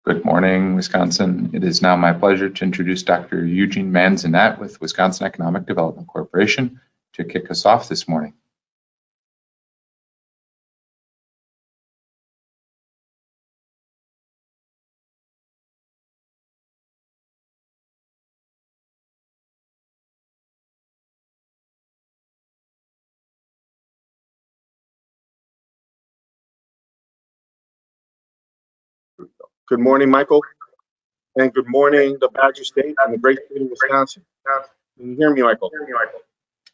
Good morning, Wisconsin. It is now my pleasure to introduce Dr. Eugene Manzanet with Wisconsin Economic Development Corporation to kick us off this morning. Good morning, Michael, and good morning, the Badger State and the great state of Wisconsin. Can you hear me, Michael?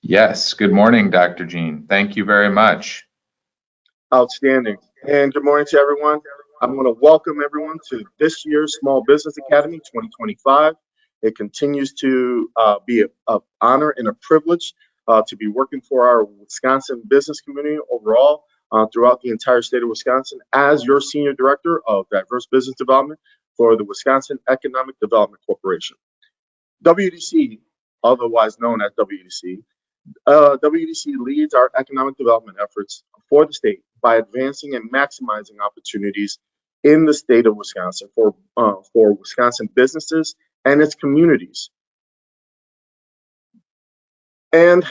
Yes, good morning, Dr. Gene. Thank you very much. Outstanding. And good morning to everyone. I'm going to welcome everyone to this year's Small Business Academy 2025. It continues to be an honor and a privilege to be working for our Wisconsin business community overall throughout the entire state of Wisconsin as your Senior Director of Diverse Business Development for the Wisconsin Economic Development Corporation. WEDC, otherwise known as WEDC, WEDC leads our economic development efforts for the state by advancing and maximizing opportunities in the state of Wisconsin for Wisconsin businesses and its communities. And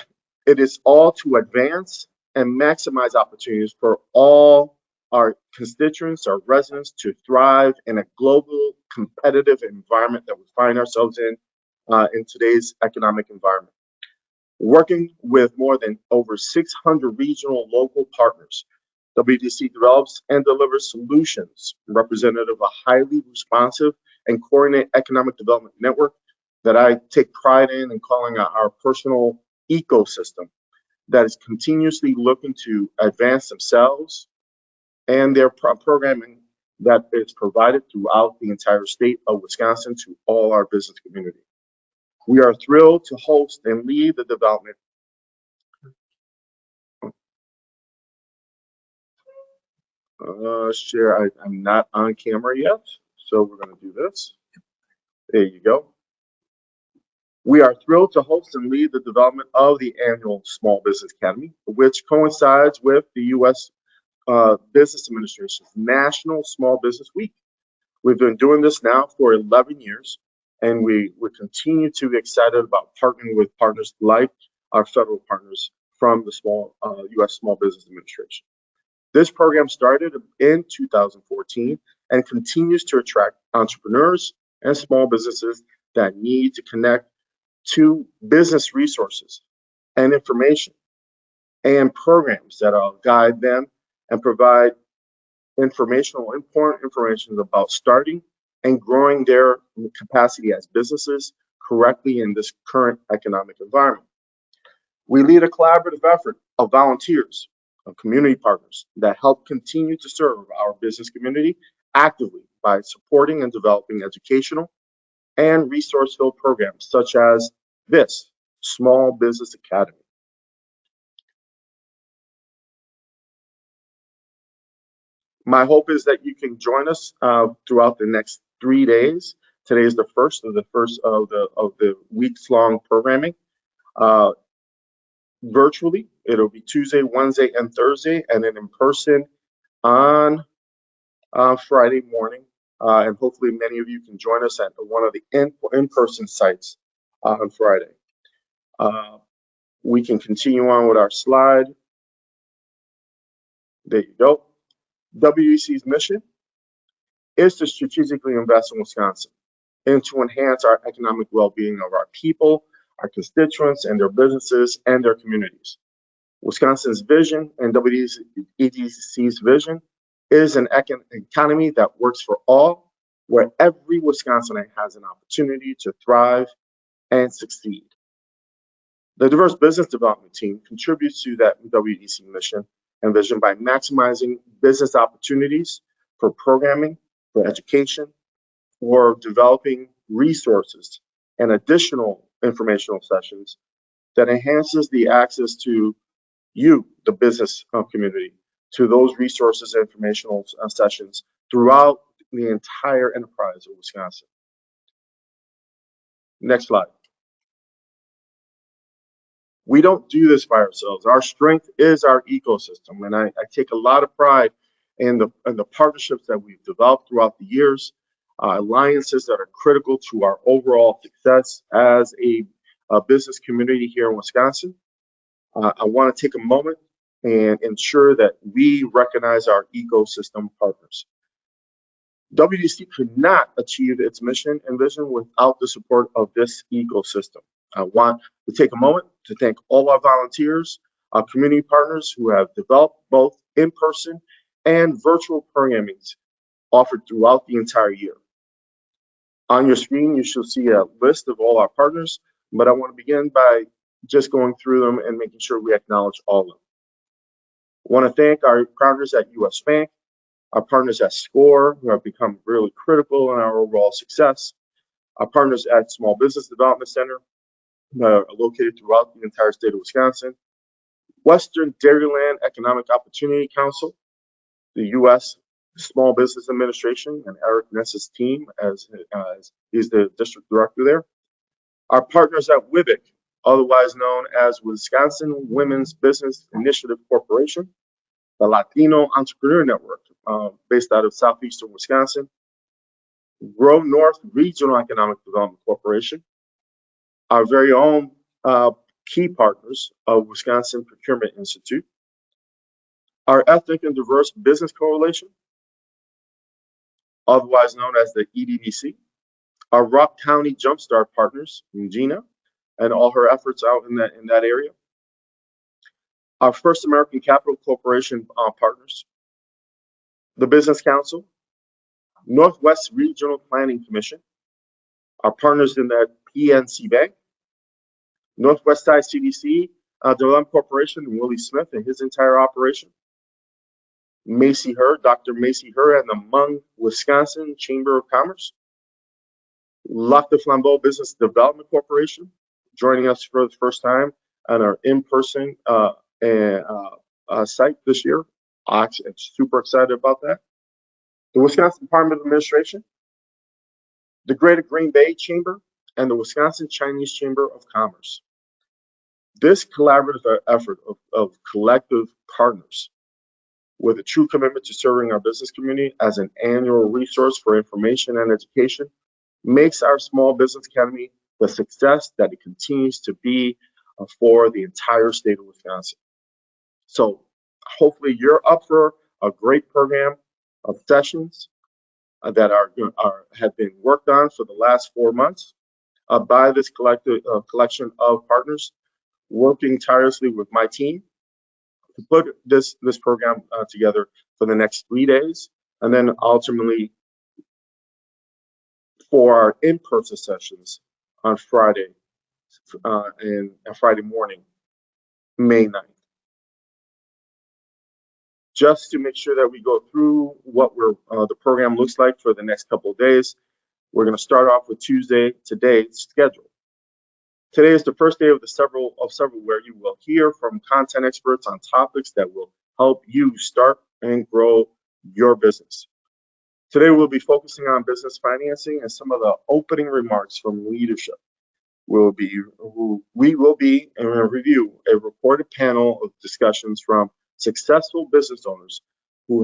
it is all to advance and maximize opportunities for all our constituents, our residents, to thrive in a global competitive environment that we find ourselves in today's economic environment. Working with more than over 600 regional local partners, WEDC develops and delivers solutions representative of a highly responsive and coordinated economic development network that I take pride in calling our personal ecosystem that is continuously looking to advance themselves and their programming that is provided throughout the entire state of Wisconsin to all our business community. We are thrilled to host and lead the development. Share, I'm not on camera yet, so we're going to do this. There you go. We are thrilled to host and lead the development of the annual Small Business Academy, which coincides with the U.S. Business Administration's National Small Business Week. We've been doing this now for 11 years, and we continue to be excited about partnering with partners like our federal partners from the U.S. Small Business Administration. This program started in 2014 and continues to attract entrepreneurs and small businesses that need to connect to business resources and information and programs that will guide them and provide important information about starting and growing their capacity as businesses correctly in this current economic environment. We lead a collaborative effort of volunteers, of community partners that help continue to serve our business community actively by supporting and developing educational and resource-filled programs such as this Small Business Academy. My hope is that you can join us throughout the next 3 days. Today is the first of the weeks-long programming. Virtually, it'll be Tuesday, Wednesday, and Thursday, and then in person on Friday morning. And hopefully many of you can join us at one of the in-person sites on Friday. We can continue on with our slide. There you go. WEDC's mission is to strategically invest in Wisconsin and to enhance our economic well-being of our people, our constituents, and their businesses and their communities. Wisconsin's vision and WEDC's vision is an economy that works for all, where every Wisconsinite has an opportunity to thrive and succeed. The Diverse Business Development Team contributes to that WEDC mission and vision by maximizing business opportunities for programming, for education, for developing resources and additional informational sessions that enhances the access to you, the business community, to those resources and informational sessions throughout the entire enterprise of Wisconsin. Next slide. We don't do this by ourselves. Our strength is our ecosystem, and I take a lot of pride in the partnerships that we've developed throughout the years. alliances that are critical to our overall success as a business community here in Wisconsin. I want to take a moment and ensure that we recognize our ecosystem partners. WDC could not achieve its mission and vision without the support of this ecosystem. I want to take a moment to thank all our volunteers, our community partners who have developed both in-person and virtual programmings offered throughout the entire year. On your screen, you should see a list of all our partners, but I want to begin by just going through them and making sure we acknowledge all of them. I want to thank our partners at US Bank, our partners at SCORE, who have become really critical in our overall success, our partners at Small Business Development Center, located throughout the entire state of Wisconsin, Western Dairyland Economic Opportunity Council, the U.S. Small Business Administration, and Eric Ness's team as he's the district director there, our partners at WIBIC, otherwise known as Wisconsin Women's Business Initiative Corporation, the Latino Entrepreneur Network, based out of southeastern Wisconsin, Grow North Regional Economic Development Corporation, our very own key partners of Wisconsin Procurement Institute, our Ethnic and Diverse Business Coalition, otherwise known as the EDBC, our Rock County Jumpstart partners, Gina, and all her efforts out in that area, our First American Capital Corporation partners, the Business Council, Northwest Regional Planning Commission, our partners in that PNC Bank, Northwest Side CDC Development Corporation, and Willie Smith and his entire operation, Macy Herr, Dr. Macy Herr, and the Hmong Wisconsin Chamber of Commerce, Lac de Flambeau Business Development Corporation, joining us for the first time on our in-person site this year. I'm super excited about that. The Wisconsin Department of Administration, the Greater Green Bay Chamber, and the Wisconsin Chinese Chamber of Commerce. This collaborative effort of collective partners with a true commitment to serving our business community as an annual resource for information and education makes our Small Business Academy the success that it continues to be for the entire state of Wisconsin. So hopefully you're up for a great program of sessions that have been worked on for the last 4 months by this collection of partners working tirelessly with my team to put this program together for the next 3 days, and then ultimately for our in-person sessions on Friday and Friday morning, May 9th. Just to make sure that we go through what the program looks like for the next couple of days, we're going to start off with today's schedule. Today is the first day of several where you will hear from content experts on topics that will help you start and grow your business. Today we'll be focusing on business financing and some of the opening remarks from leadership. We will be in a review a recorded panel of discussions from successful business owners who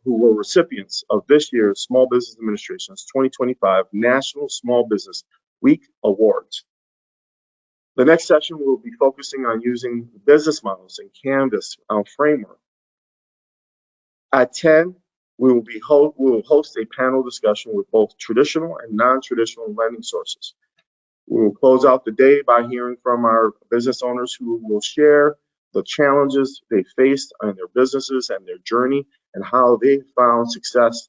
were recipients of this year's Small Business Administration's 2025 National Small Business Week Awards. The next session will be focusing on using business models and Canvas framework. At 10, we will host a panel discussion with both traditional and non-traditional lending sources. We will close out the day by hearing from our business owners who will share the challenges they faced in their businesses and their journey and how they found success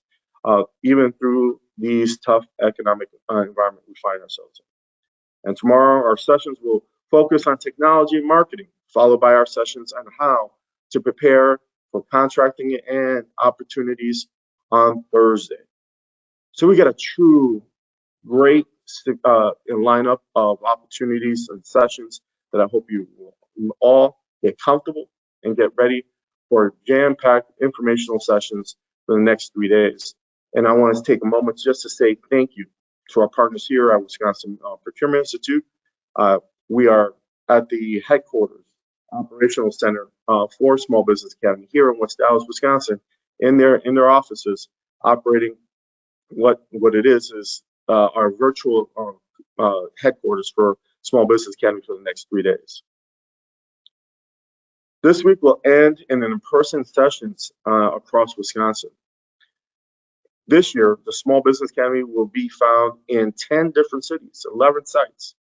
even through these tough economic environment we find ourselves in. And tomorrow, our sessions will focus on technology and marketing, followed by our sessions on how to prepare for contracting and opportunities on Thursday. So we got a true great lineup of opportunities and sessions that I hope you will all get comfortable and get ready for jam-packed informational sessions for the next 3 days. And I want to take a moment just to say thank you to our partners here at Wisconsin Procurement Institute. We are at the headquarters operational center for Small Business Academy here in West Allis, Wisconsin, in their offices, operating What it is our virtual headquarters for Small Business Academy for the next 3 days. This week will end in an in-person sessions across Wisconsin. This year, the Small Business Academy will be found in 10 different cities, 11 sites.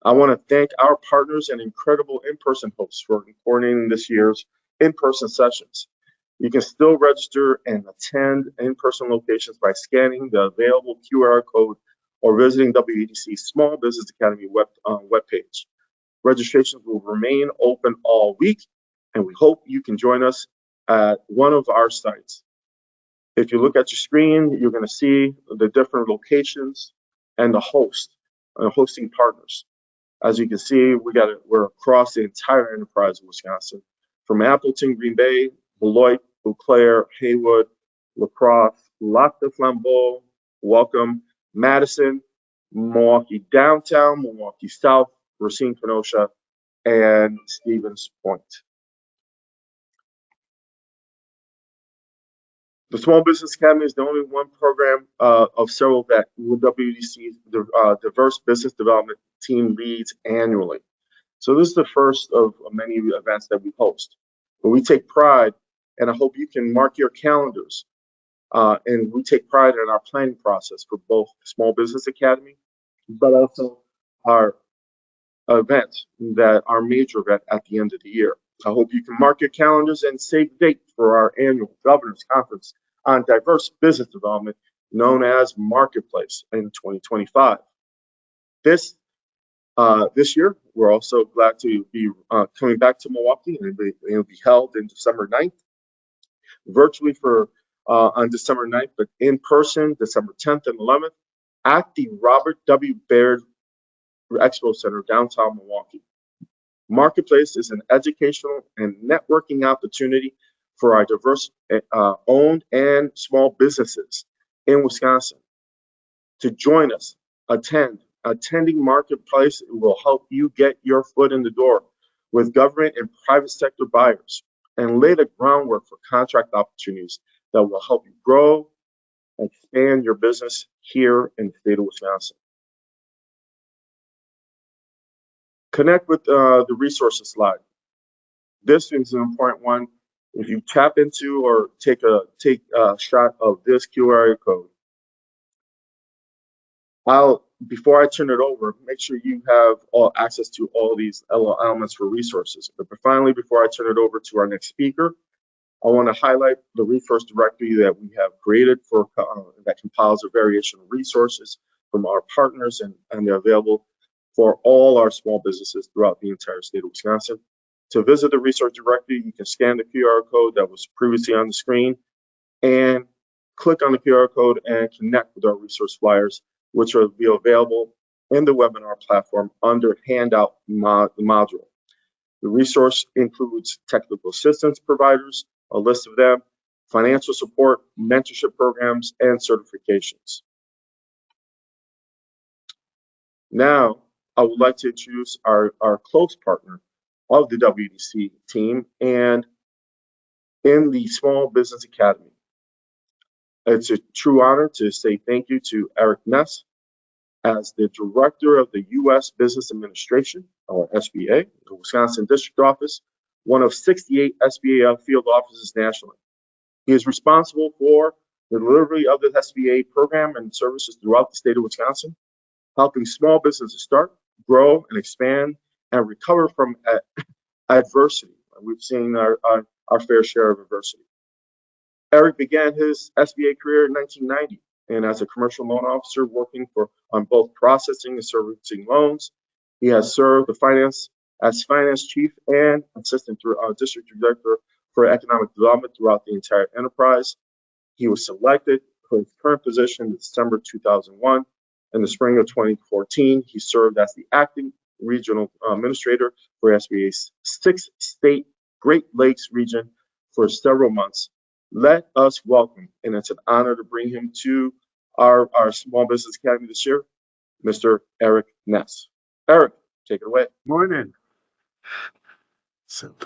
I want to thank our partners and incredible in-person hosts for coordinating this year's in-person sessions. You can still register and attend in-person locations by scanning the available QR code or visiting WEDC's Small Business Academy webpage. Registrations will remain open all week, and we hope you can join us at one of our sites. If you look at your screen, you're going to see the different locations and the hosting partners. As you can see, we're across the entire enterprise of Wisconsin, from Appleton, Green Bay, Beloit, Eau Claire, Haywood, La Crosse, Lac de Flambeau, Welcome, Madison, Milwaukee Downtown, Milwaukee South, Racine, Kenosha, and Stevens Point. The Small Business Academy is the only one program of several that WEDC's diverse business development team leads annually. So this is the first of many events that we host. But we take pride, and I hope you can mark your calendars. And we take pride in our planning process for both the Small Business Academy, but also our event, our major event at the end of the year. I hope you can mark your calendars and save the date for our annual Governor's Conference on Diverse Business Development, known as Marketplace, in 2025. This year, we're also glad to be coming back to Milwaukee, and it'll be held in December 9th, virtually on December 9th, but in person, December 10th and 11th, at the Robert W. Baird Expo Center, downtown Milwaukee. Marketplace is an educational and networking opportunity for our diverse owned and small businesses in Wisconsin. To join us, attending Marketplace will help you get your foot in the door with government and private sector buyers and lay the groundwork for contract opportunities that will help you grow and expand your business here in the state of Wisconsin. Connect with the resources slide. This is an important one. If you tap into or take a shot of this QR code, before I turn it over, make sure you have access to all these elements for resources. But finally, before I turn it over to our next speaker, I want to highlight the resource directory that we have created that compiles a variation of resources from our partners, and they're available for all our small businesses throughout the entire state of Wisconsin. To visit the resource directory, you can scan the QR code that was previously on the screen and click on the QR code and connect with our resource flyers, which will be available in the webinar platform under handout module. The resource includes technical assistance providers, a list of them, financial support, mentorship programs, and certifications. Now, I would like to introduce our close partner of the WEDC team and in the Small Business Academy. It's a true honor to say thank you to Eric Ness as the Director of the U.S. Business Administration, or SBA, the Wisconsin District Office, one of 68 SBA field offices nationally. He is responsible for the delivery of the SBA program and services throughout the state of Wisconsin, helping small businesses start, grow, and expand, and recover from adversity. We've seen our fair share of adversity. Eric began his SBA career in 1990, and as a commercial loan officer working on both processing and servicing loans. He has served as finance chief and assistant district director for economic development throughout the entire enterprise. He was selected for his current position in December 2001. In the spring of 2014, he served as the acting regional administrator for SBA's 6-state Great Lakes region for several months. Let us welcome, and it's an honor to bring him to our Small Business Academy this year, Mr. Eric Ness. Eric, take it away. Morning.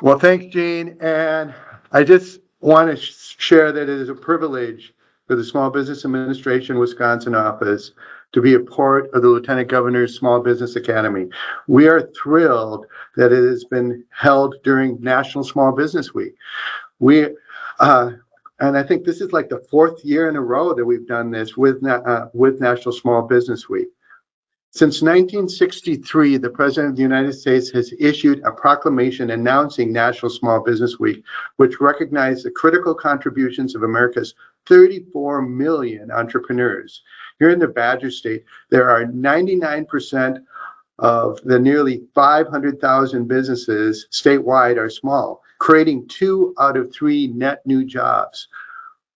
Well, thanks, Gene. And I just want to share that it is a privilege for the Small Business Administration Wisconsin office to be a part of the Lieutenant Governor's Small Business Academy. We are thrilled that it has been held during National Small Business Week. And I think this is like the fourth year in a row that we've done this with National Small Business Week. Since 1963, the President of the United States has issued a proclamation announcing National Small Business Week, which recognized the critical contributions of America's 34 million entrepreneurs. Here in the Badger State, there are 99% of the nearly 500,000 businesses statewide are small, creating 2 out of 3 net new jobs.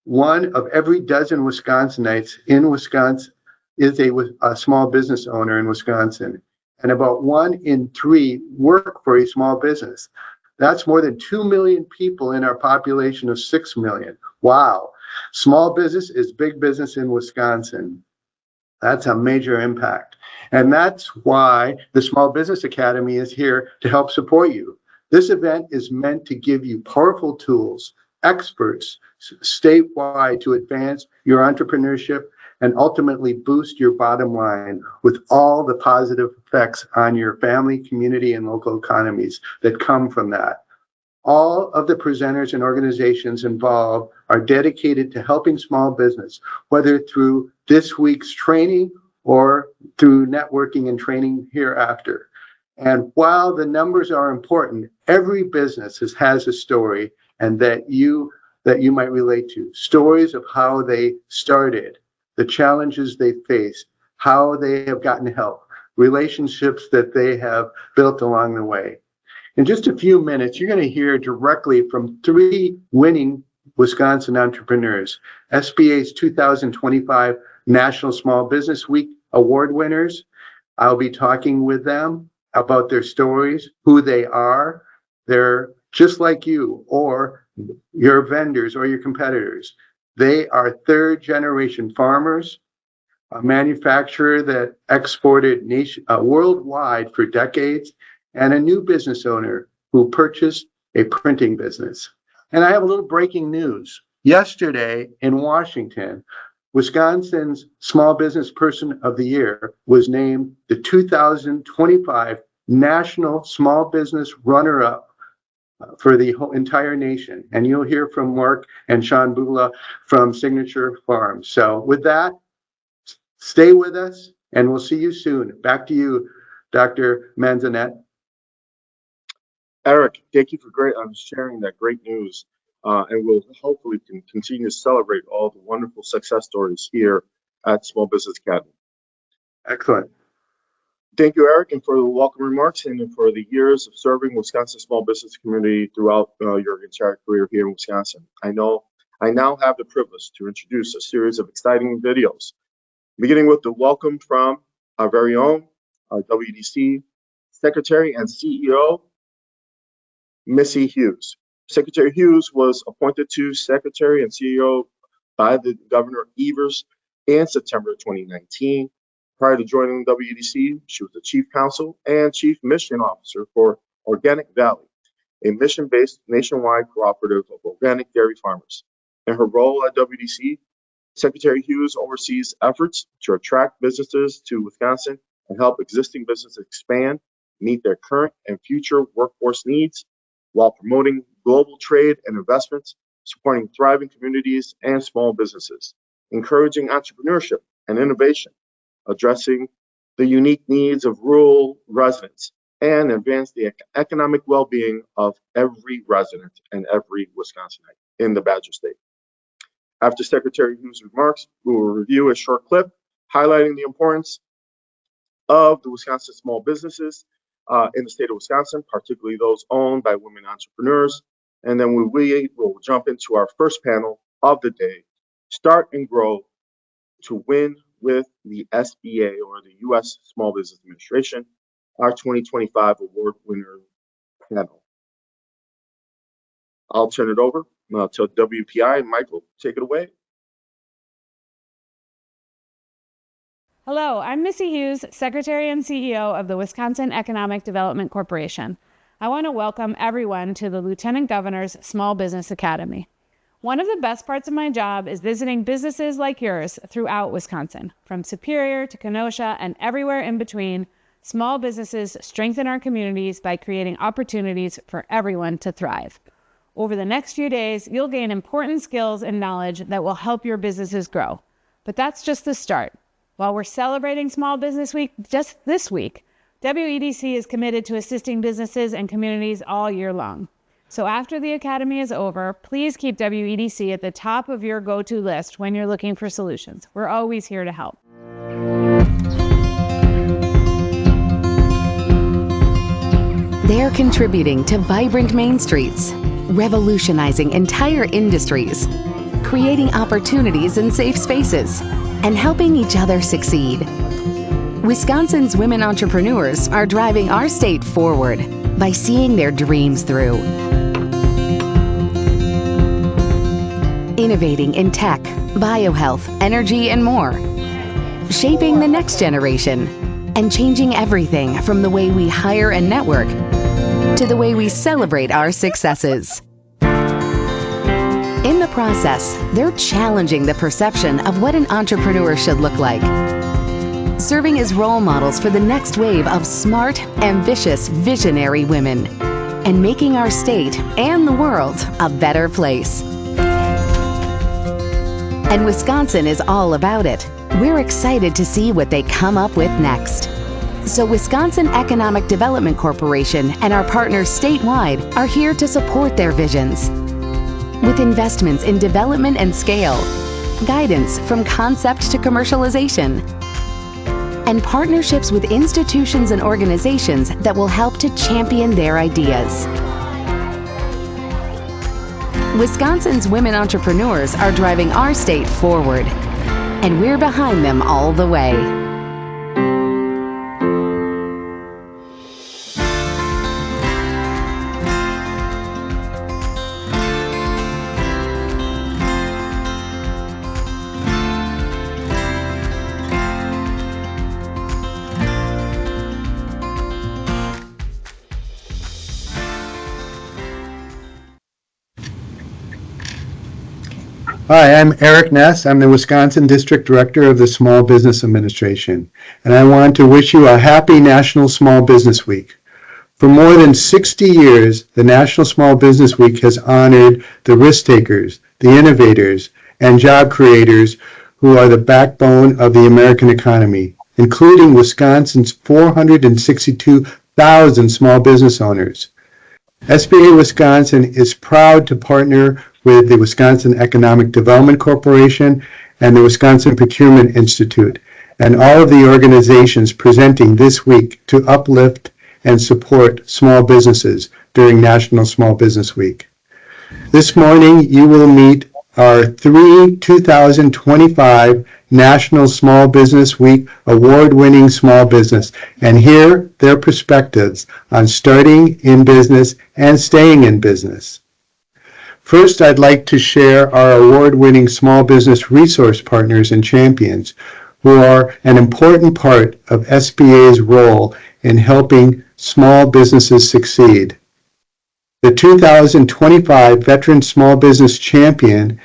1 of every dozen Wisconsinites in Wisconsin is a small business owner in Wisconsin, and about 1 in 3 work for a small business. That's more than 2 million people in our population of 6 million. Wow. Small business is big business in Wisconsin. That's a major impact. And that's why the Small Business Academy is here to help support you. This event is meant to give you powerful tools, experts statewide to advance your entrepreneurship and ultimately boost your bottom line with all the positive effects on your family, community, and local economies that come from that. All of the presenters and organizations involved are dedicated to helping small business, whether through this week's training or through networking and training hereafter. And while the numbers are important, every business has a story and that you might relate to. Stories of how they started, the challenges they faced, how they have gotten help, relationships that they have built along the way. In just a few minutes, you're going to hear directly from 3 winning Wisconsin entrepreneurs, SBA's 2025 National Small Business Week Award winners. I'll be talking with them about their stories, who they are. They're just like you or your vendors or your competitors. They are 3rd-generation farmers, a manufacturer that exported worldwide for decades, and a new business owner who purchased a printing business. And I have a little breaking news. Yesterday in Washington, Wisconsin's Small Business Person of the Year was named the 2025 National Small Business Runner-Up for the whole entire nation. And you'll hear from Mark and Sean Bula from Signature Farms. So with that, stay with us and we'll see you soon. Back to you, Dr. Manzanet. Eric, thank you for sharing that great news. And we'll hopefully continue to celebrate all the wonderful success stories here at Small Business Academy. Excellent. Thank you, Eric, and for the welcome remarks and for the years of serving Wisconsin small business community throughout your entire career here in Wisconsin. I now have the privilege to introduce a series of exciting videos, beginning with the welcome from our very own, our WDC Secretary and CEO, Missy Hughes. Secretary Hughes was appointed to Secretary and CEO by the Governor Evers in September 2019. Prior to joining WDC, she was the Chief Counsel and Chief Mission Officer for Organic Valley, a mission-based nationwide cooperative of organic dairy farmers. In her role at WDC, Secretary Hughes oversees efforts to attract businesses to Wisconsin and help existing businesses expand, meet their current and future workforce needs, while promoting global trade and investments, supporting thriving communities and small businesses, encouraging entrepreneurship and innovation, addressing the unique needs of rural residents, and advance the economic well-being of every resident and every Wisconsinite in the Badger State. After Secretary Hughes' remarks, we will review a short clip highlighting the importance of the Wisconsin small businesses in the state of Wisconsin, particularly those owned by women entrepreneurs. And then we will jump into our first panel of the day, Start and Grow to Win with the SBA, or the U.S. Small Business Administration, our 2025 award winner panel. I'll turn it over to WPI. Michael, take it away. Hello, I'm Missy Hughes, Secretary and CEO of the Wisconsin Economic Development Corporation. I want to welcome everyone to the Lieutenant Governor's Small Business Academy. One of the best parts of my job is visiting businesses like yours throughout Wisconsin. From Superior to Kenosha and everywhere in between, small businesses strengthen our communities by creating opportunities for everyone to thrive. Over the next few days, you'll gain important skills and knowledge that will help your businesses grow. But that's just the start. While we're celebrating Small Business Week just this week, WEDC is committed to assisting businesses and communities all year long. So after the Academy is over, please keep WEDC at the top of your go-to list when you're looking for solutions. We're always here to help. They're contributing to vibrant main streets, revolutionizing entire industries, creating opportunities in safe spaces, and helping each other succeed. Wisconsin's women entrepreneurs are driving our state forward by seeing their dreams through. Innovating in tech, biohealth, energy, and more. Shaping the next generation and changing everything from the way we hire and network to the way we celebrate our successes. In the process, they're challenging the perception of what an entrepreneur should look like, serving as role models for the next wave of smart, ambitious, visionary women, and making our state and the world a better place. And Wisconsin is all about it. We're excited to see what they come up with next. So Wisconsin Economic Development Corporation and our partners statewide are here to support their visions. With investments in development and scale, guidance from concept to commercialization, and partnerships with institutions and organizations that will help to champion their ideas. Wisconsin's women entrepreneurs are driving our state forward, and we're behind them all the way. Hi, I'm Eric Ness. I'm the Wisconsin District Director of the Small Business Administration, and I want to wish you a happy National Small Business Week. For more than 60 years, the National Small Business Week has honored the risk takers, the innovators, and job creators who are the backbone of the American economy, including Wisconsin's 462,000 small business owners. SBA Wisconsin is proud to partner with the Wisconsin Economic Development Corporation and the Wisconsin Procurement Institute, and all of the organizations presenting this week to uplift and support small businesses during National Small Business Week. This morning, you will meet our 2025 National Small Business Week award-winning small business and hear their perspectives on starting in business and staying in business. First, I'd like to share our award-winning small business resource partners and champions who are an important part of SBA's role in helping small businesses succeed. The 2025 Veteran Small Business Champion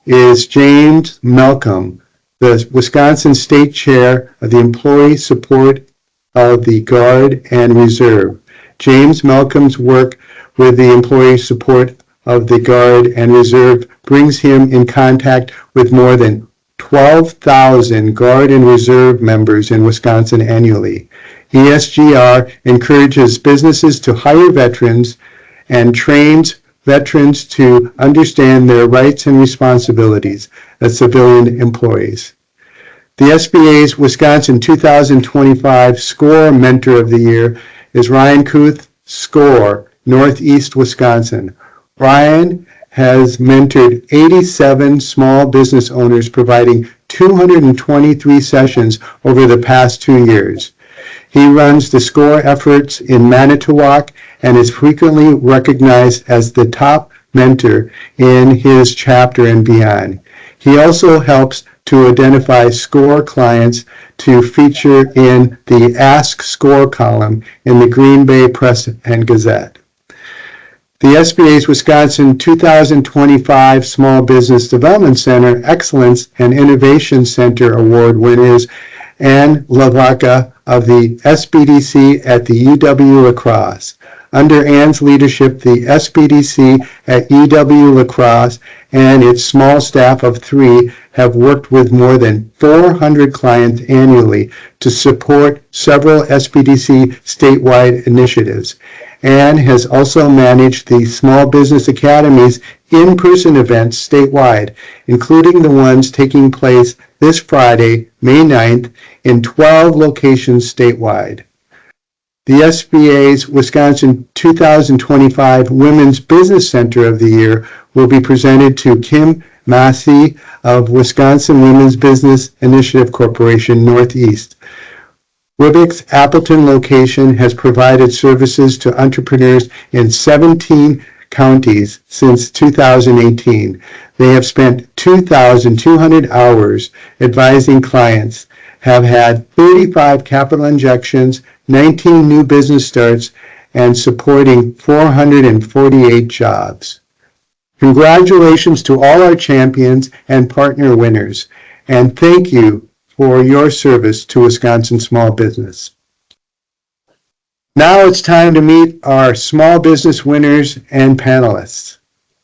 is James Malcolm, the Wisconsin State Chair of the Employee Support of the Guard and Reserve. James Malcolm's work with the Employee Support of the Guard and Reserve brings him in contact with more than 12,000 Guard and Reserve members in Wisconsin annually. ESGR encourages businesses to hire veterans and trains veterans to understand their rights and responsibilities as civilian employees. The SBA's Wisconsin 2025 SCORE Mentor of the Year is Ryan Kuth, SCORE, Northeast Wisconsin. Ryan has mentored 87 small business owners, providing 223 sessions over the past 2 years. He runs the SCORE efforts in Manitowoc and is frequently recognized as the top mentor in his chapter and beyond. He also helps to identify SCORE clients to feature in the Ask SCORE column in the Green Bay Press and Gazette. The SBA's Wisconsin 2025 Small Business Development Center Excellence and Innovation Center Award winners Ann Lavaca of the SBDC at the UW La Crosse. Under Ann's leadership, the SBDC at UW La Crosse and its small staff of 3 have worked with more than 400 clients annually to support several SBDC statewide initiatives. Ann has also managed the Small Business Academy's in-person events statewide, including the ones taking place this Friday, May 9th, in 12 locations statewide. The SBA's Wisconsin 2025 Women's Business Center of the Year will be presented to Kim Massey of Wisconsin Women's Business Initiative Corporation Northeast. WIBIC's Appleton location has provided services to entrepreneurs in 17 counties since 2018. They have spent 2,200 hours advising clients, have had 35 capital injections, 19 new business starts, and supporting 448 jobs. Congratulations to all our champions and partner winners, and thank you for your service to Wisconsin small business. Now it's time to meet our small business winners and panelists.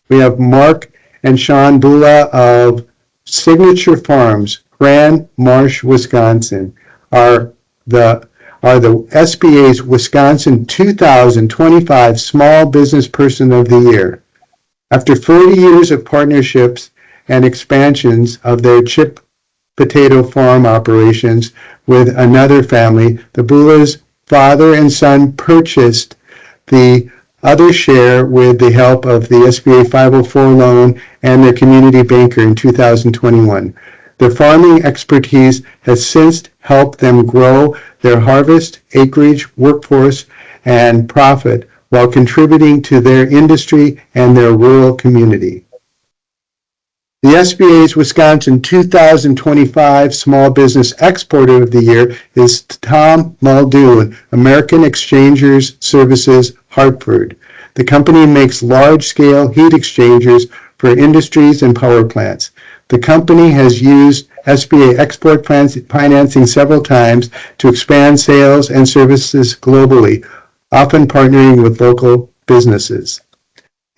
We have Mark and Sean Bula of Signature Farms, Grand Marsh, Wisconsin, are the SBA's Wisconsin 2025 Small Business Person of the Year. After 40 years of partnerships and expansions of their chip potato farm operations with another family, the Bula's father and son purchased the other share with the help of the SBA 504 loan and their community banker in 2021. Their farming expertise has since helped them grow their harvest, acreage, workforce, and profit while contributing to their industry and their rural community. The SBA's Wisconsin 2025 Small Business Exporter of the Year is Tom Muldoon, American Exchangers Services, Hartford. The company makes large-scale heat exchangers for industries and power plants. The company has used SBA export financing several times to expand sales and services globally, often partnering with local businesses.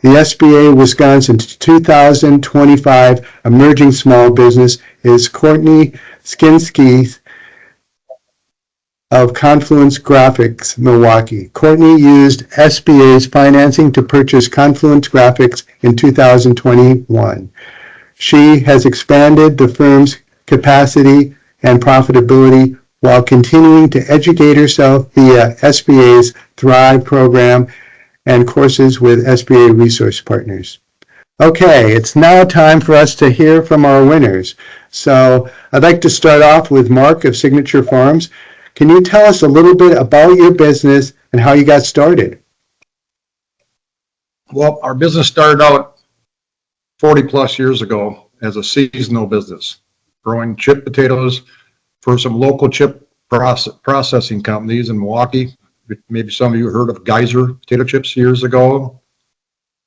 The SBA Wisconsin 2025 Emerging Small Business is Courtney Skinsky of Confluence Graphics, Milwaukee. Courtney used SBA's financing to purchase Confluence Graphics in 2021. She has expanded the firm's capacity and profitability while continuing to educate herself via SBA's Thrive program and courses with SBA resource partners. Okay, it's now time for us to hear from our winners. So I'd like to start off with Mark of Signature Farms. Can you tell us a little bit about your business and how you got started? Well, our business started out 40 plus years ago as a seasonal business, growing chip potatoes for some local chip processing companies in Milwaukee. Maybe some of you heard of Geyser potato chips years ago.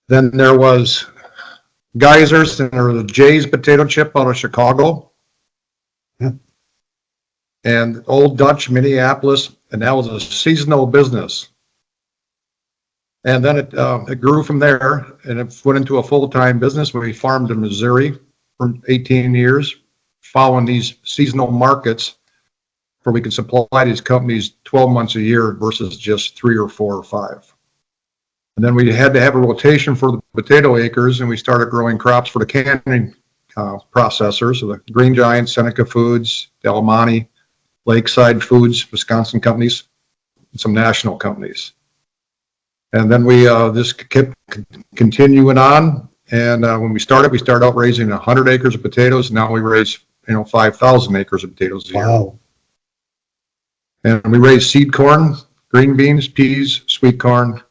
Then there was Geysers, and there was a Jay's potato chip out of Chicago. Yeah. And Old Dutch, Minneapolis, and that was a seasonal business. And then it grew from there, and it went into a full-time business. We farmed in Missouri for 18 years, following these seasonal markets where we could supply these companies 12 months a year versus just 3 or 4 or 5. And then we had to have a rotation for the potato acres, and we started growing crops for the canning processors, so the Green Giant, Seneca Foods, Del Monte, Lakeside Foods, Wisconsin companies, and some national companies. And then we just kept continuing on. And when we started out raising 100 acres of potatoes. Now we raise 5,000 acres of potatoes a year. Wow. And we raise seed corn, green beans, peas, sweet corn,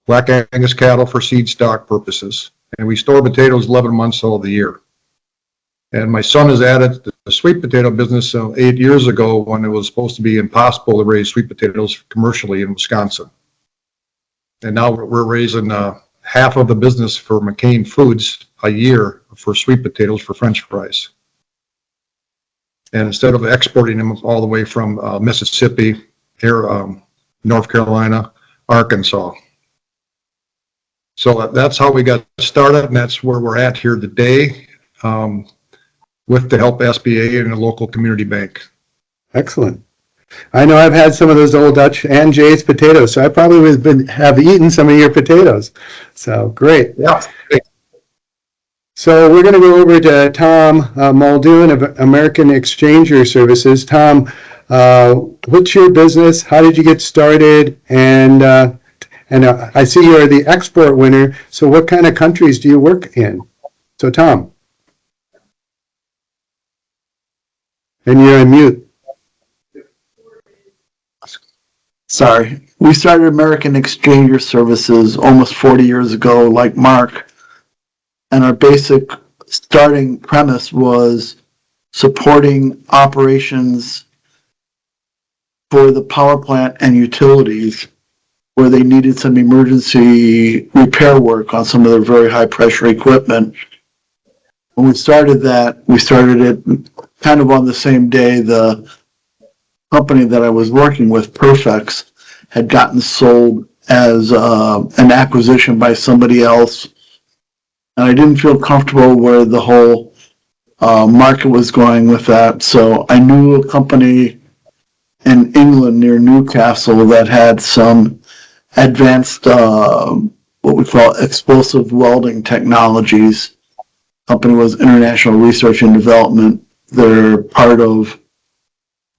Black Angus cattle for seed stock purposes. And we store potatoes 11 months of the year. And my son has added the sweet potato business 8 years ago when it was supposed to be impossible to raise sweet potatoes commercially in Wisconsin. And now we're raising half of the business for McCain Foods a year for sweet potatoes for French fries. And instead of exporting them all the way from Mississippi, here, North Carolina, Arkansas. So that's how we got started, and that's where we're at here today, with the help SBA and a local community bank. Excellent. I know I've had some of those Old Dutch and Jay's potatoes, so I probably have eaten some of your potatoes. So great. Yeah. So we're going to go over to Tom Muldoon of American Exchanger Services. Tom, what's your business? How did you get started? And I see you're the export winner. So what kind of countries do you work in? So Tom. And you're on mute. Sorry. We started American Exchanger Services almost 40 years ago, like Mark. And our basic starting premise was supporting operations for the power plant and utilities where they needed some emergency repair work on some of their very high pressure equipment. When we started it kind of on the same day the company that I was working with, Perfex, had gotten sold as an acquisition by somebody else. And I didn't feel comfortable where the whole market was going with that. So I knew a company in England near Newcastle that had some advanced, what we call explosive welding technologies. The company was International Research and Development. They're part of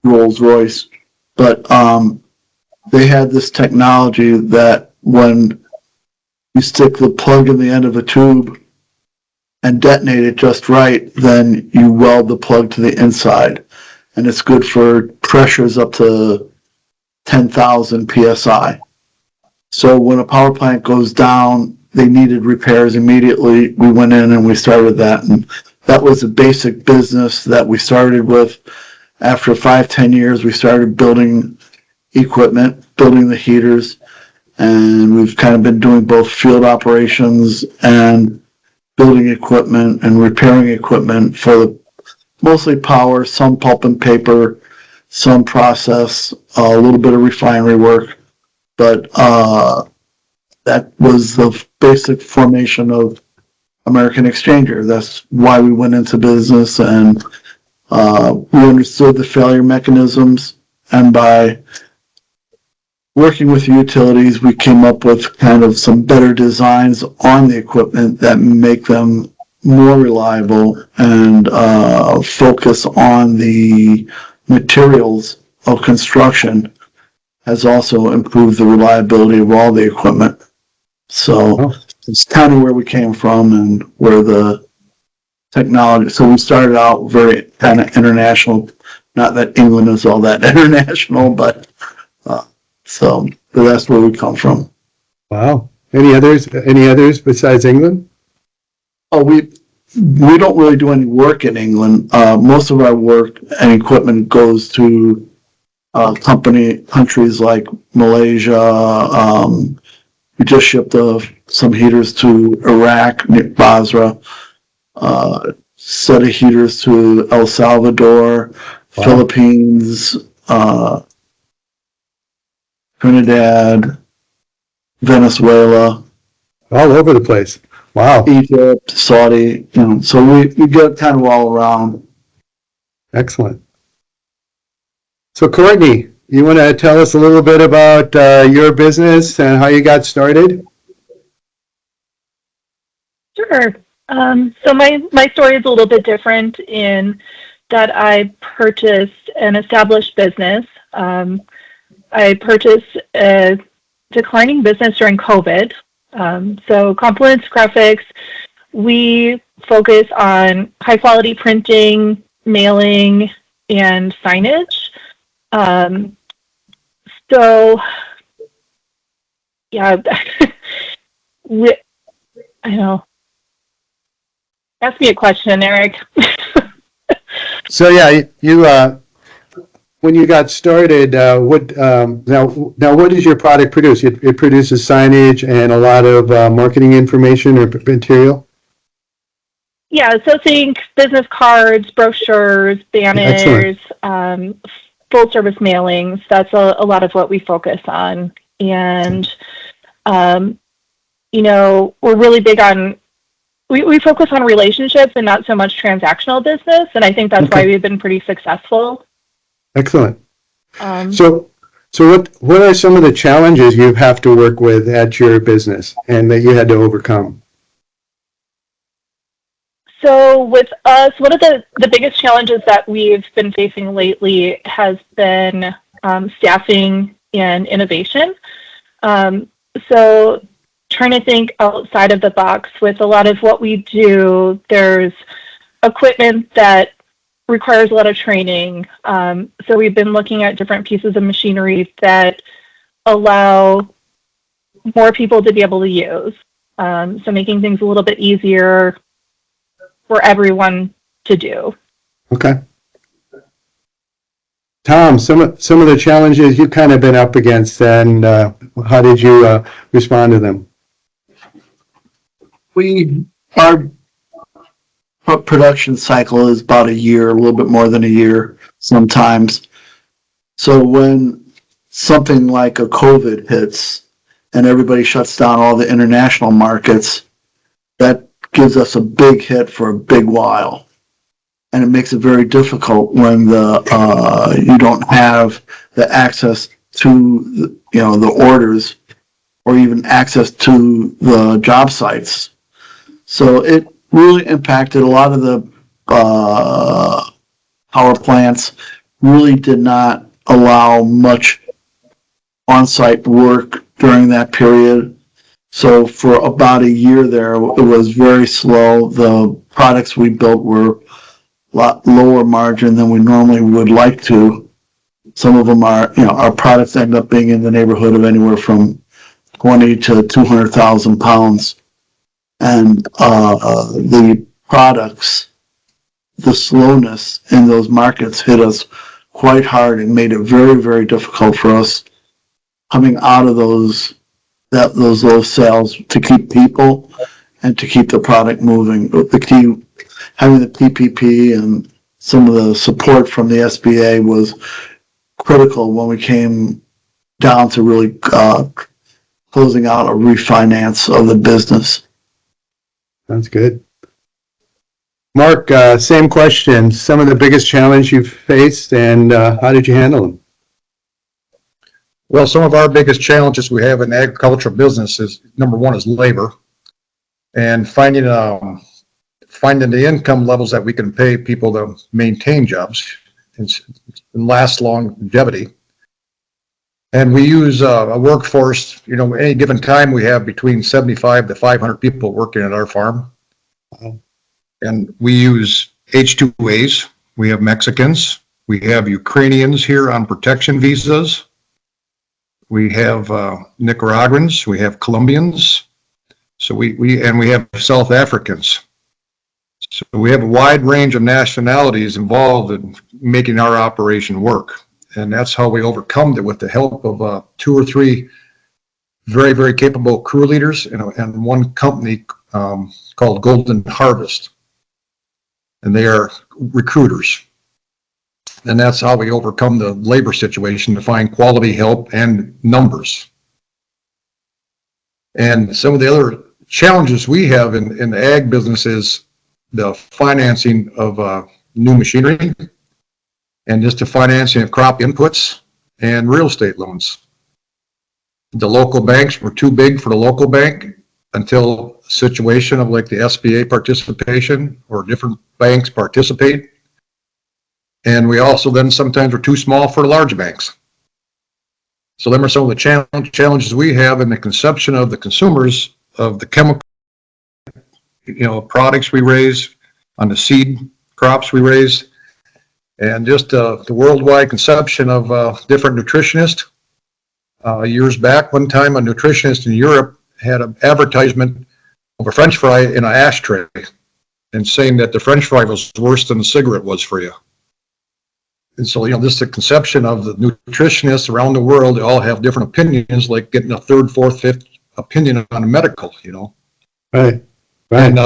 Rolls-Royce. But they had this technology that when you stick the plug in the end of a tube and detonate it just right, then you weld the plug to the inside. And it's good for pressures up to 10,000 PSI. So when a power plant goes down, they needed repairs immediately. We went in and we started that. And that was a basic business that we started with. After 5-10 years, we started building equipment, building the heaters. And we've kind of been doing both field operations and building equipment and repairing equipment for the mostly power, some pulp and paper, some process, a little bit of refinery work. But that was the basic formation of American Exchanger. That's why we went into business, and we understood the failure mechanisms. And by working with utilities, we came up with kind of some better designs on the equipment that make them more reliable and focus on the materials of construction has also improved the reliability of all the equipment. So it's kind of where we came from and where the technology. So we started out very kind of international. Not that England is all that international, but so that's where we come from. Wow. Any others besides England? Oh, we don't really do any work in England. Most of our work and equipment goes to countries like Malaysia. We just shipped some heaters to Iraq, Basra. Set of heaters to El Salvador, wow. Philippines, Trinidad, Venezuela, all over the place. Wow. Egypt, Saudi, so we get kind of all around. Excellent. So Courtney, you want to tell us a little bit about your business and how you got started? Sure. So my story is a little bit different in that I purchased an established business. I purchased a declining business during COVID. So Confluence Graphics, we focus on high quality printing, mailing, and signage. So yeah, I know. Ask me a question, Eric. So yeah, you when you got started, now what does your product produce? It produces signage and a lot of marketing information or material? Yeah, so think business cards, brochures, banners, full service mailings. That's a lot of what we focus on. And, you know, we're really big on, we focus on relationships and not so much transactional business. And I think that's why we've been pretty successful. Excellent. So what are some of the challenges you have to work with at your business and that you had to overcome? So with us, one of the biggest challenges that we've been facing lately has been staffing and innovation. So trying to think outside of the box with a lot of what we do, there's equipment that requires a lot of training. So we've been looking at different pieces of machinery that allow more people to be able to use. So making things a little bit easier for everyone to do. Okay. Tom, some of the challenges you've kind of been up against, and how did you respond to them? Our production cycle is about a year, a little bit more than a year sometimes. So when something like a COVID hits and everybody shuts down all the international markets, that gives us a big hit for a big while. And it makes it very difficult when you don't have the access to the orders or even access to the job sites. So it really impacted a lot of the power plants. Really did not allow much on-site work during that period. So for about a year there, it was very slow. The products we built were a lot lower margin than we normally would like to. Some of them are, our products end up being in the neighborhood of anywhere from 20 to 200,000 pounds. And the products, the slowness in those markets hit us quite hard and made it very, very difficult for us coming out of those low sales to keep people and to keep the product moving. Having the PPP and some of the support from the SBA was critical when we came down to really closing out a refinance of the business. That's good. Mark, same question. Some of the biggest challenges you've faced, and how did you handle them? Well, some of our biggest challenges we have in agricultural business is, number one, is labor, and finding the income levels that we can pay people to maintain jobs and last longevity. And we use a workforce, any given time we have between 75 to 500 people working at our farm. And we use H-2As. We have Mexicans. We have Ukrainians here on protection visas. We have Nicaraguans. We have Colombians. So we have South Africans. So we have a wide range of nationalities involved in making our operation work. And that's how we overcome it, with the help of 2 or 3 very, very capable crew leaders and one company called Golden Harvest. And they are recruiters. And that's how we overcome the labor situation, to find quality help and numbers. And some of the other challenges we have in the ag business is the financing of new machinery, and just the financing of crop inputs and real estate loans. The local banks were too big for the local bank until a situation of like the SBA participation or different banks participate. And we also then sometimes are too small for large banks. So them are some of the challenges we have in the consumption of the consumers of the chemical products we raise, on the seed crops we raise, and just the worldwide consumption of different nutritionists. Years back, one time a nutritionist in Europe had an advertisement of a French fry in an ashtray and saying that the French fry was worse than the cigarette was for you. And so, this is the conception of the nutritionists around the world. They all have different opinions, like getting a third, fourth, fifth opinion on medical, Right. And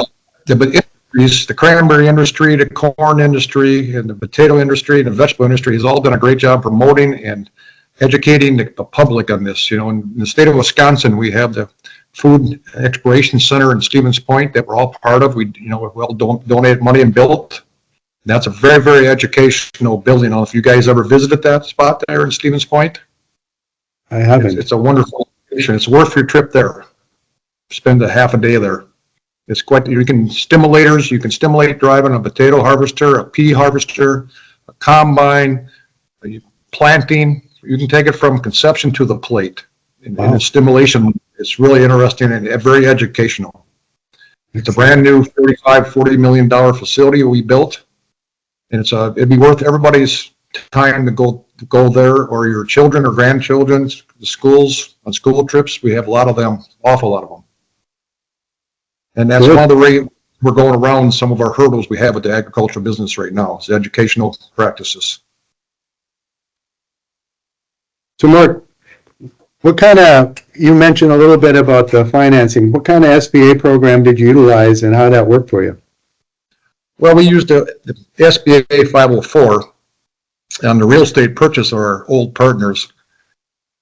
but industries, the cranberry industry, the corn industry, and the potato industry, and the vegetable industry has all done a great job promoting and educating the public on this. In the state of Wisconsin, we have the Food Exploration Center in Stevens Point that we're all part of. We all donated money and built. That's a very, very educational building. I don't know if you guys ever visited that spot there in Stevens Point. I haven't. It's a wonderful location. It's worth your trip there. Spend a half a day there. It's you can stimulate driving a potato harvester, a pea harvester, a combine, planting. You can take it from conception to the plate. And the stimulation is really interesting and very educational. It's a brand new $40 million facility we built. And it'd be worth everybody's time to go there, or your children or grandchildren, the schools on school trips. We have a lot of them, awful lot of them. And that's one of the ways we're going around some of our hurdles we have with the agricultural business right now, is educational practices. So Mark, you mentioned a little bit about the financing. What kind of SBA program did you utilize and how did that work for you? Well, we used the SBA 504 on the real estate purchase of our old partners.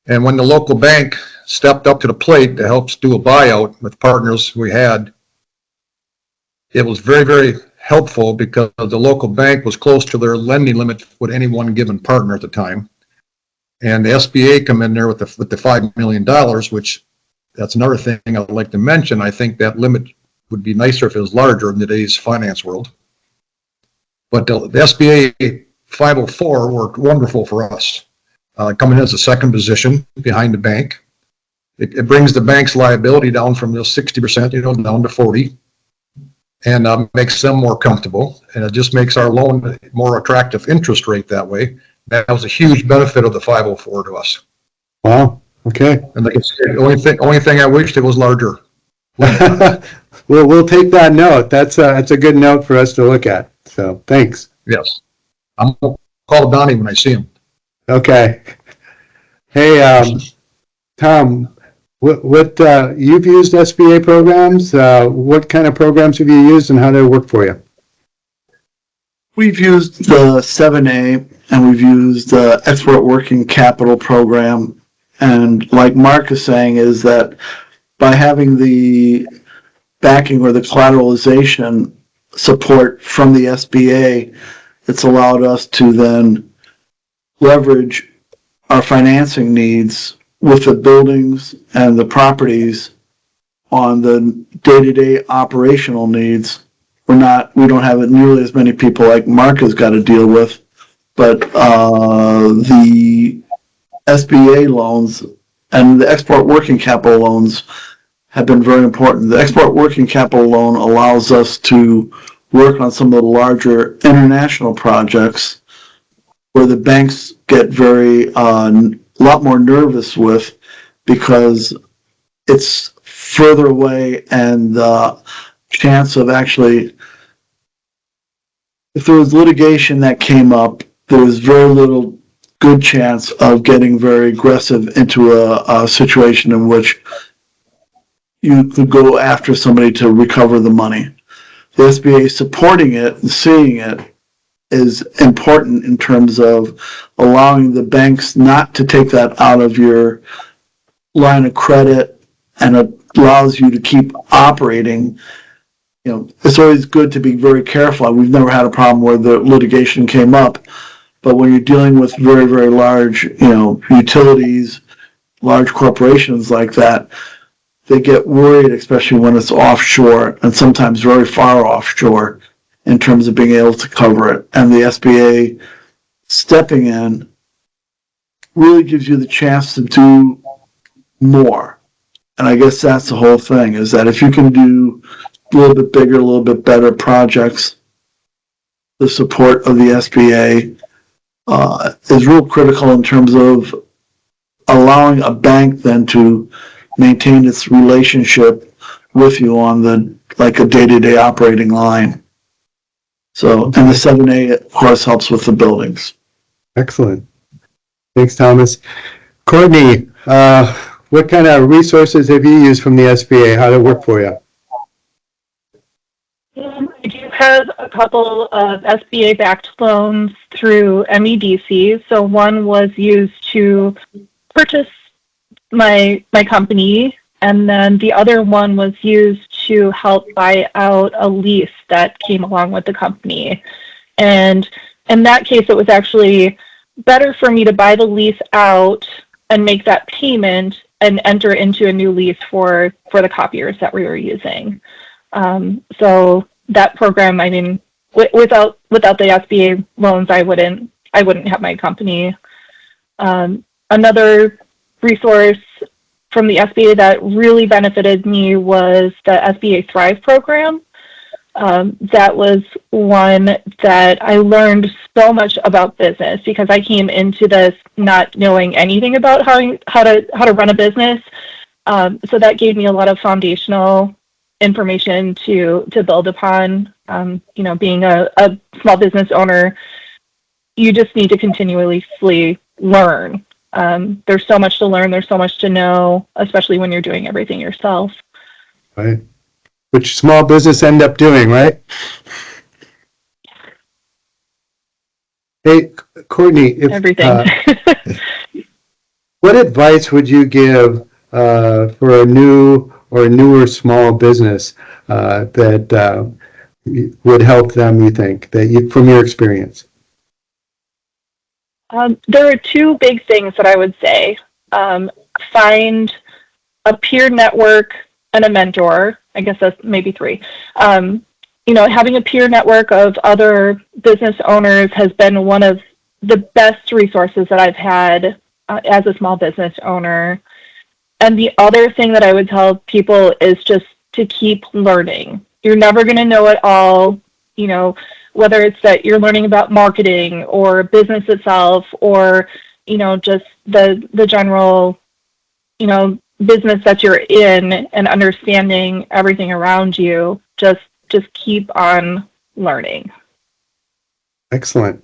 And when the local bank stepped up to the plate to help us do a buyout with partners we had, it was very, very helpful because the local bank was close to their lending limit with any one given partner at the time. And the SBA come in there with the $5 million, which that's another thing I'd like to mention. I think that limit would be nicer if it was larger in today's finance world. But the SBA 504 worked wonderful for us. Coming in as a second position behind the bank. It brings the bank's liability down from the 60%, down to 40%, and makes them more comfortable. And it just makes our loan more attractive interest rate that way. That was a huge benefit of the 504 to us. Wow. Okay. And like I said, the only thing I wished it was larger. We'll take that note. That's a good note for us to look at. So thanks. Yes. I'm going to call Donnie when I see him. Okay. Hey, Tom, what you've used SBA programs. What kind of programs have you used and how did it work for you? We've used the 7A and we've used the Export Working Capital Program. And like Mark is saying, is that by having the backing or the collateralization support from the SBA, it's allowed us to then leverage our financing needs with the buildings and the properties on the day-to-day operational needs. We don't have nearly as many people like Mark has got to deal with, but the SBA loans and the export working capital loans have been very important. The export working capital loan allows us to work on some of the larger international projects where the banks get a lot more nervous with, because it's further away and the chance of actually, if there was litigation that came up, there was very little good chance of getting very aggressive into a situation in which you could go after somebody to recover the money. The SBA supporting it and seeing it is important in terms of allowing the banks not to take that out of your line of credit, and it allows you to keep operating. It's always good to be very careful. We've never had a problem where the litigation came up, but when you're dealing with very, very large, utilities, large corporations like that, they get worried, especially when it's offshore and sometimes very far offshore, in terms of being able to cover it. And the SBA stepping in really gives you the chance to do more. And I guess that's the whole thing, is that if you can do a little bit bigger, a little bit better projects, the support of the SBA is real critical in terms of allowing a bank then to maintain its relationship with you on a day-to-day operating line. So, and the 7A, of course, helps with the buildings. Excellent. Thanks, Thomas. Courtney, what kind of resources have you used from the SBA? How did it work for you? I do have a couple of SBA-backed loans through MEDC. So one was used to purchase my company, and then the other one was used to help buy out a lease that came along with the company. And in that case, it was actually better for me to buy the lease out and make that payment and enter into a new lease for the copiers that we were using. So that program, I mean, without the SBA loans, I wouldn't have my company. Another resource from the SBA that really benefited me was the SBA Thrive program. That was one that I learned so much about business because I came into this not knowing anything about how to run a business. So that gave me a lot of foundational information to build upon. Being a small business owner, you just need to continuously learn. There's so much to learn. There's so much to know, especially when you're doing everything yourself. Right. Which small business end up doing, right? Hey, Courtney, Everything. What advice would you give for a new or newer small business that would help them, you think, from your experience? There are two big things that I would say. Find a peer network and a mentor. I guess that's maybe three. Having a peer network of other business owners has been one of the best resources that I've had as a small business owner. And the other thing that I would tell people is just to keep learning. You're never going to know it all, whether it's that you're learning about marketing or business itself or, just the general, business that you're in and understanding everything around you. Just keep on learning. Excellent.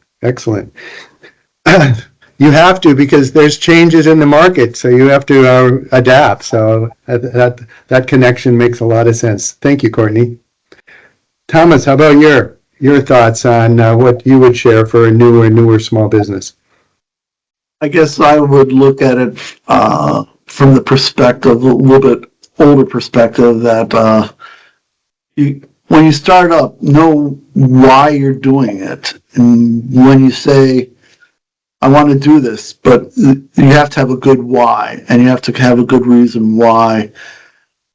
You have to, because there's changes in the market, so you have to adapt. So that connection makes a lot of sense. Thank you, Courtney. Thomas, how about your thoughts on what you would share for a newer small business? I guess I would look at it from the perspective, a little bit older perspective, that when you start up, know why you're doing it. And when you say, I want to do this, but you have to have a good why, and you have to have a good reason why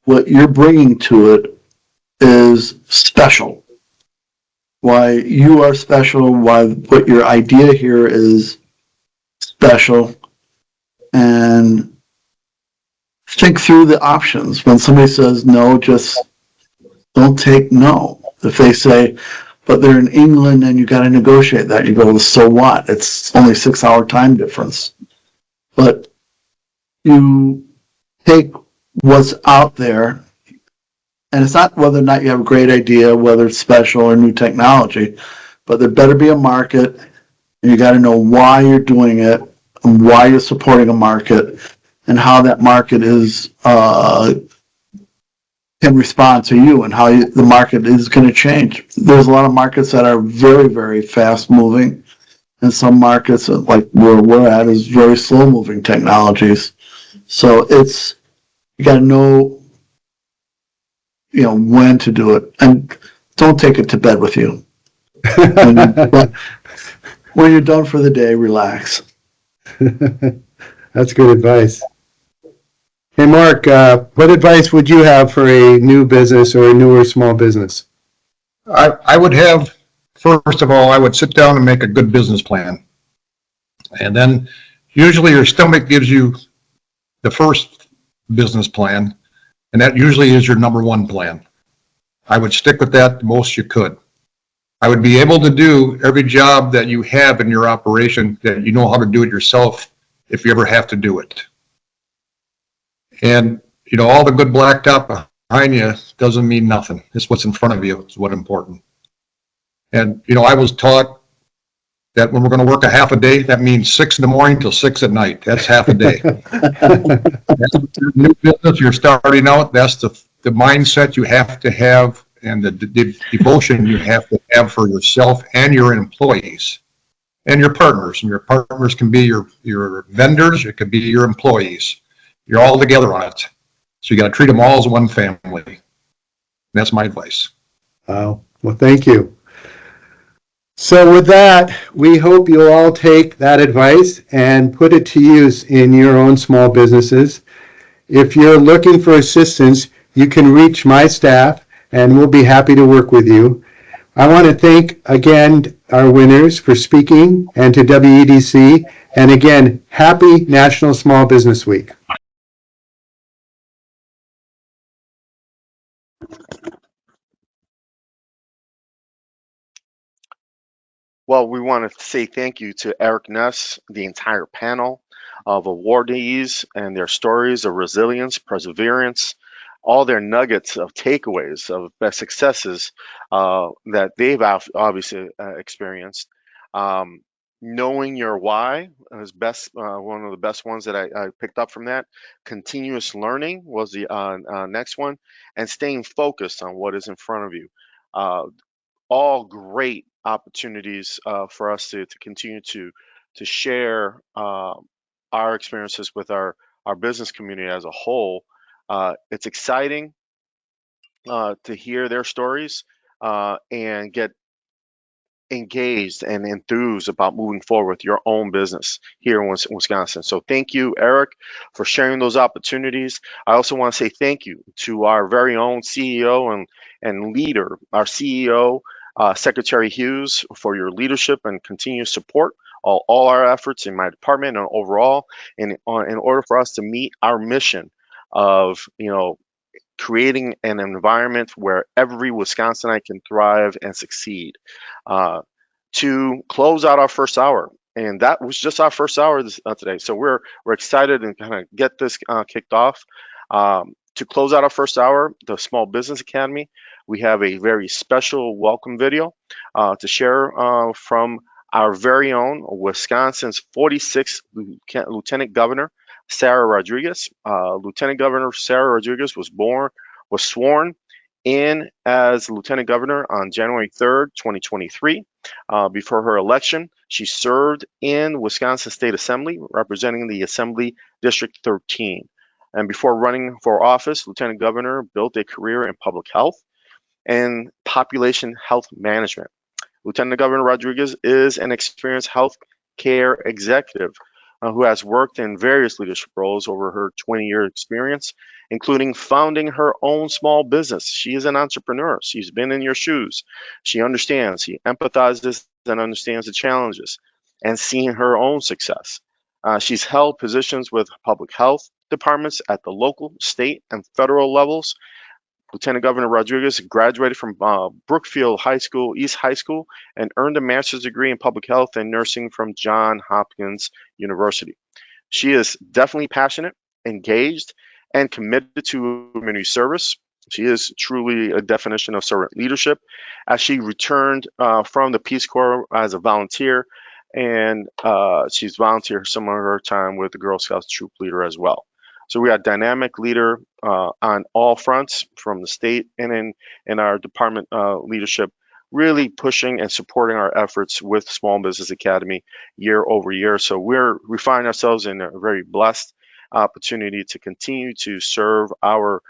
what you're bringing to it is special. Why you are special, why what your idea here is special, and think through the options. When somebody says no, just don't take no. If they say, but they're in England and you got to negotiate that, you go, so what? It's only 6-hour time difference. But you take what's out there, and it's not whether or not you have a great idea, whether it's special or new technology, but there better be a market, and you got to know why you're doing it and why you're supporting a market and how that market is can respond to you and how the market is going to change. There's a lot of markets that are very, very fast moving, and some markets, like where we're at, is very slow moving technologies. So you got to know, when to do it, and don't take it to bed with you. When you're done for the day, relax. That's good advice. Hey, Mark, what advice would you have for a new business or a newer small business? I would have, first of all, I would sit down and make a good business plan. And then usually your stomach gives you the first business plan, and that usually is your number one plan. I would stick with that the most you could. I would be able to do every job that you have in your operation that you know how to do it yourself if you ever have to do it. And, all the good blacktop behind you doesn't mean nothing. It's what's in front of you is what's important. And, I was taught that when we're going to work a half a day, that means 6 in the morning till 6 at night. That's half a day. New business, you're starting out, that's the mindset you have to have and the devotion you have to have for yourself and your employees and your partners. And your partners can be your vendors, it could be your employees. You're all together on it. So you got to treat them all as one family. That's my advice. Wow. Well, thank you. So with that, we hope you'll all take that advice and put it to use in your own small businesses. If you're looking for assistance, you can reach my staff and we'll be happy to work with you. I want to thank again our winners for speaking and to WEDC. And again, happy National Small Business Week. Well, we want to say thank you to Eric Ness, the entire panel of awardees and their stories of resilience, perseverance, all their nuggets of takeaways of best successes that they've obviously experienced. Knowing your why is best, one of the best ones that I picked up from that. Continuous learning was the next one, and staying focused on what is in front of you. All great opportunities for us to continue to share our experiences with our business community as a whole. It's exciting to hear their stories and get engaged and enthused about moving forward with your own business here in Wisconsin. So thank you, Eric, for sharing those opportunities. I also want to say thank you to our very own CEO and leader, our CEO, Secretary Hughes, for your leadership and continued support all our efforts in my department and overall in order for us to meet our mission of creating an environment where every Wisconsinite can thrive and succeed. To close out our first hour, and that was just our first hour today. So we're excited and kind of get this kicked off. To close out our first hour, the Small Business Academy, we have a very special welcome video to share from our very own Wisconsin's 46th Lieutenant Governor, Sarah Rodriguez. Lieutenant Governor Sarah Rodriguez was sworn in as Lieutenant Governor on January 3rd, 2023. Before her election, she served in Wisconsin State Assembly, representing the Assembly District 13. And before running for office, Lieutenant Governor built a career in public health and population health management. Lieutenant Governor Rodriguez is an experienced health care executive who has worked in various leadership roles over her 20-year experience, including founding her own small business. She is an entrepreneur. She's been in your shoes. She understands, she empathizes and understands the challenges and seen her own success. She's held positions with public health departments at the local, state, and federal levels. Lieutenant Governor Rodriguez graduated from Brookfield High School, East High School, and earned a master's degree in public health and nursing from Johns Hopkins University. She is definitely passionate, engaged, and committed to community service. She is truly a definition of servant leadership, as she returned from the Peace Corps as a volunteer, and she's volunteered some of her time with the Girl Scouts troop leader as well. So we got dynamic leader on all fronts, from the state and in our department leadership, really pushing and supporting our efforts with Small Business Academy year over year. So we find ourselves in a very blessed opportunity to continue to serve our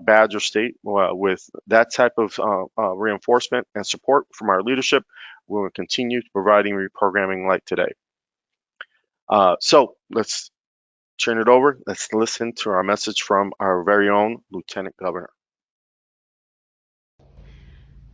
Badger State with that type of reinforcement and support from our leadership. We will continue providing reprogramming like today. So let's turn it over. Let's listen to our message from our very own Lieutenant Governor.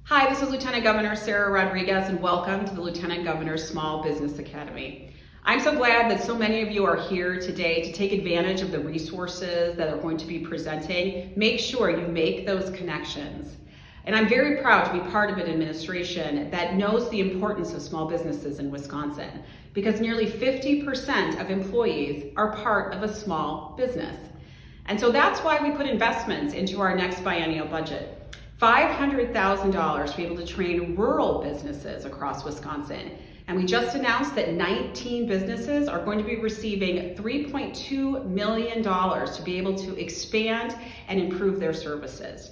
Hi, this is Lieutenant Governor Sarah Rodriguez, and welcome to the Lieutenant Governor's Small Business Academy. I'm so glad that so many of you are here today to take advantage of the resources that are going to be presenting. Make sure you make those connections. And I'm very proud to be part of an administration that knows the importance of small businesses in Wisconsin, because nearly 50% of employees are part of a small business. And so that's why we put investments into our next biennial budget. $500,000 to be able to train rural businesses across Wisconsin, And we just announced that 19 businesses are going to be receiving $3.2 million to be able to expand and improve their services.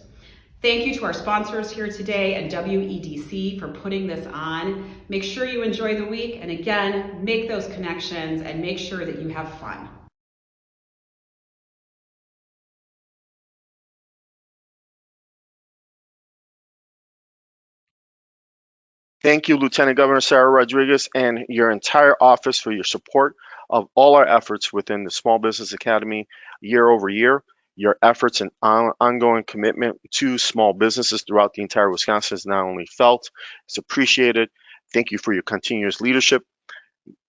Thank you to our sponsors here today and WEDC for putting this on. Make sure you enjoy the week, and again, make those connections and make sure that you have fun. Thank you, Lieutenant Governor Sarah Rodriguez and your entire office for your support of all our efforts within the Small Business Academy year over year. Your efforts and ongoing commitment to small businesses throughout the entire Wisconsin is not only felt, it's appreciated. Thank you for your continuous leadership.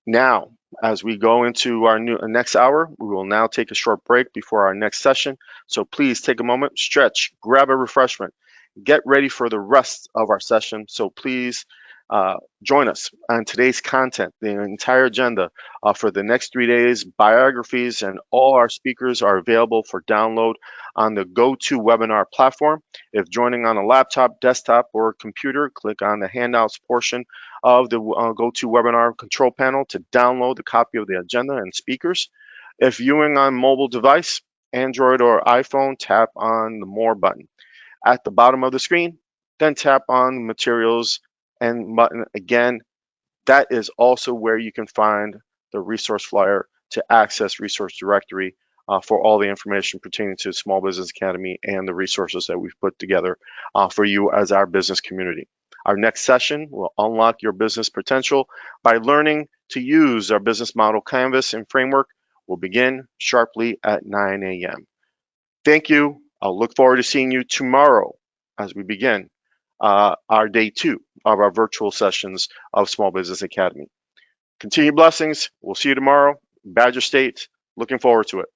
Now, as we go into our next hour, we will now take a short break before our next session. So please take a moment, stretch, grab a refreshment, get ready for the rest of our session. So please join us on today's content, the entire agenda for the next 3 days. Biographies and all our speakers are available for download on the GoToWebinar platform. If joining on a laptop, desktop, or computer, click on the handouts portion of the GoToWebinar control panel to download the copy of the agenda and speakers. If viewing on mobile device, Android or iPhone, tap on the More button at the bottom of the screen, then tap on Materials and button again. That is also where you can find the resource flyer to access Resource Directory for all the information pertaining to Small Business Academy and the resources that we've put together for you as our business community. Our next session will unlock your business potential by learning to use our business model canvas and framework. Will begin sharply at 9 a.m. Thank you. I'll look forward to seeing you tomorrow as we begin our day 2 of our virtual sessions of Small Business Academy. Continued blessings. We'll see you tomorrow. Badger State. Looking forward to it.